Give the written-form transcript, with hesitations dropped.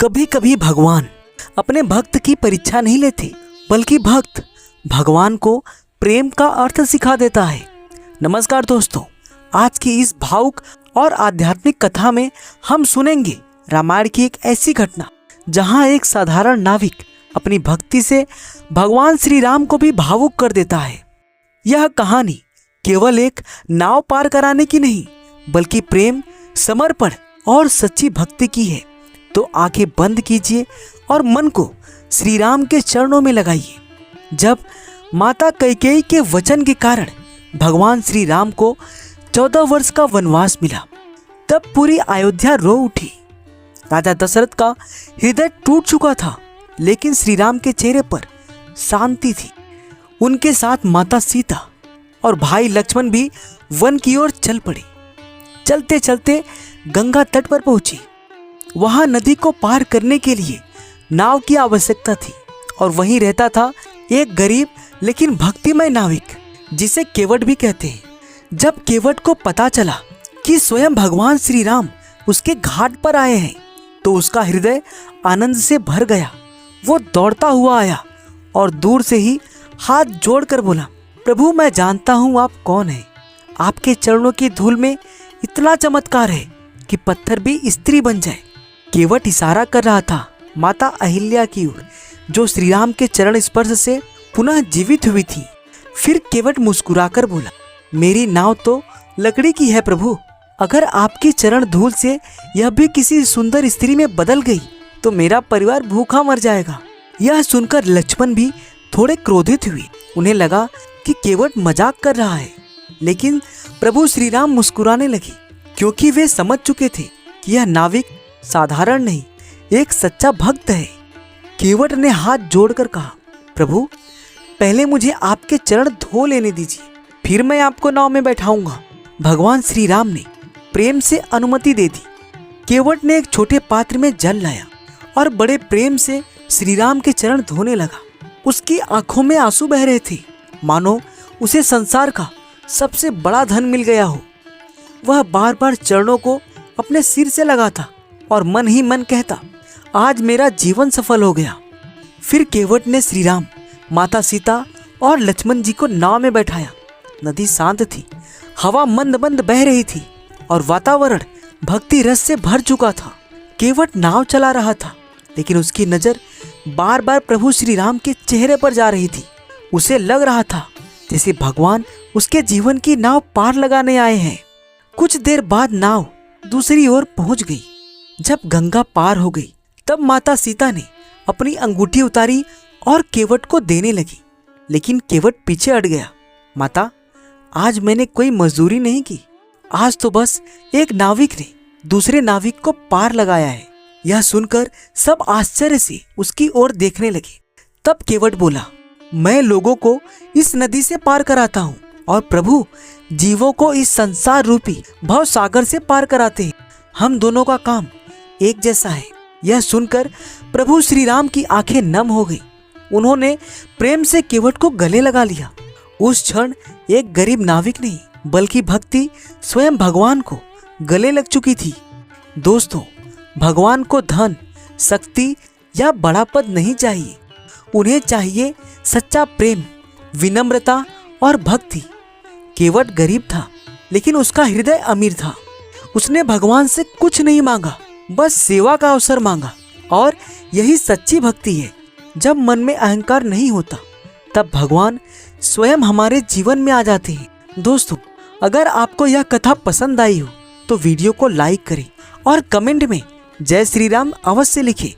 कभी कभी भगवान अपने भक्त की परीक्षा नहीं लेते, बल्कि भक्त भगवान को प्रेम का अर्थ सिखा देता है। नमस्कार दोस्तों, आज की इस भावुक और आध्यात्मिक कथा में हम सुनेंगे रामायण की एक ऐसी घटना जहां एक साधारण नाविक अपनी भक्ति से भगवान श्री राम को भी भावुक कर देता है। यह कहानी केवल एक नाव पार कराने की नहीं, बल्कि प्रेम, समर्पण और सच्ची भक्ति की है। तो आंखें बंद कीजिए और मन को श्री राम के चरणों में लगाइए। जब माता कैकेयी के वचन के कारण भगवान श्री राम को 14 वर्ष का वनवास मिला, तब पूरी अयोध्या रो उठी। राजा दशरथ का हृदय टूट चुका था, लेकिन श्री राम के चेहरे पर शांति थी। उनके साथ माता सीता और भाई लक्ष्मण भी वन की ओर चल पड़े। चलते चलते गंगा तट पर पहुंची। वहां नदी को पार करने के लिए नाव की आवश्यकता थी, और वहीं रहता था एक गरीब लेकिन भक्तिमय नाविक, जिसे केवट भी कहते हैं। जब केवट को पता चला कि स्वयं भगवान श्री राम उसके घाट पर आए हैं, तो उसका हृदय आनंद से भर गया। वो दौड़ता हुआ आया और दूर से ही हाथ जोड़कर बोला, प्रभु, मैं जानता हूँ आप कौन हैं। आपके चरणों की धूल में इतना चमत्कार है कि पत्थर भी स्त्री बन जाए। केवट इशारा कर रहा था माता अहिल्या की ओर, जो श्री राम के चरण स्पर्श से पुनः जीवित हुई थी। फिर केवट मुस्कुराकर बोला, मेरी नाव तो लकड़ी की है प्रभु। अगर आपकी चरण धूल से यह भी किसी सुंदर स्त्री में बदल गई, तो मेरा परिवार भूखा मर जाएगा। यह सुनकर लक्ष्मण भी थोड़े क्रोधित हुए। उन्हें लगा कि केवट मजाक कर रहा है, लेकिन प्रभु श्री राम मुस्कुराने लगे, क्योंकि वे समझ चुके थे कि यह नाविक साधारण नहीं, एक सच्चा भक्त है। केवट ने हाथ जोड़कर कहा, प्रभु, पहले मुझे आपके चरण धो लेने दीजिए, फिर मैं आपको नाव में बैठाऊंगा। भगवान श्री राम ने प्रेम से अनुमति दे दी। केवट ने एक छोटे पात्र में जल लाया और बड़े प्रेम से श्री राम के चरण धोने लगा। उसकी आंखों में आंसू बह रहे थे, मानो उसे संसार का सबसे बड़ा धन मिल गया हो। वह बार बार चरणों को अपने सिर से लगाता और मन ही मन कहता, आज मेरा जीवन सफल हो गया। फिर केवट ने श्री राम, माता सीता और लक्ष्मण जी को नाव में बैठाया। नदी शांत थी, हवा मंद मंद बह रही थी और वातावरण भक्ति रस से भर चुका था। केवट नाव चला रहा था, लेकिन उसकी नजर बार बार प्रभु श्री राम के चेहरे पर जा रही थी। उसे लग रहा था जैसे भगवान उसके जीवन की नाव पार लगाने आए हैं। कुछ देर बाद नाव दूसरी ओर पहुंच गई। जब गंगा पार हो गई, तब माता सीता ने अपनी अंगूठी उतारी और केवट को देने लगी, लेकिन केवट पीछे हट गया। माता, आज मैंने कोई मजदूरी नहीं की, आज तो बस एक नाविक ने दूसरे नाविक को पार लगाया है। यह सुनकर सब आश्चर्य से उसकी ओर देखने लगे। तब केवट बोला, मैं लोगों को इस नदी से पार कराता हूँ, और प्रभु जीवों को इस संसार रूपी भव सागर से पार कराते हैं। हम दोनों का काम एक जैसा है। यह सुनकर प्रभु श्री राम की आंखें नम हो गई। उन्होंने प्रेम से केवट को गले लगा लिया। उस क्षण एक गरीब नाविक नहीं, बल्कि भक्ति स्वयं भगवान को गले लग चुकी थी। दोस्तों, भगवान को धन, शक्ति या बड़ा पद नहीं चाहिए। उन्हें चाहिए सच्चा प्रेम, विनम्रता और भक्ति। केवट गरीब था, लेकिन उसका हृदय अमीर था। उसने भगवान से कुछ नहीं मांगा, बस सेवा का अवसर मांगा। और यही सच्ची भक्ति है। जब मन में अहंकार नहीं होता, तब भगवान स्वयं हमारे जीवन में आ जाते हैं। दोस्तों, अगर आपको यह कथा पसंद आई हो, तो वीडियो को लाइक करें और कमेंट में जय श्री राम अवश्य लिखें।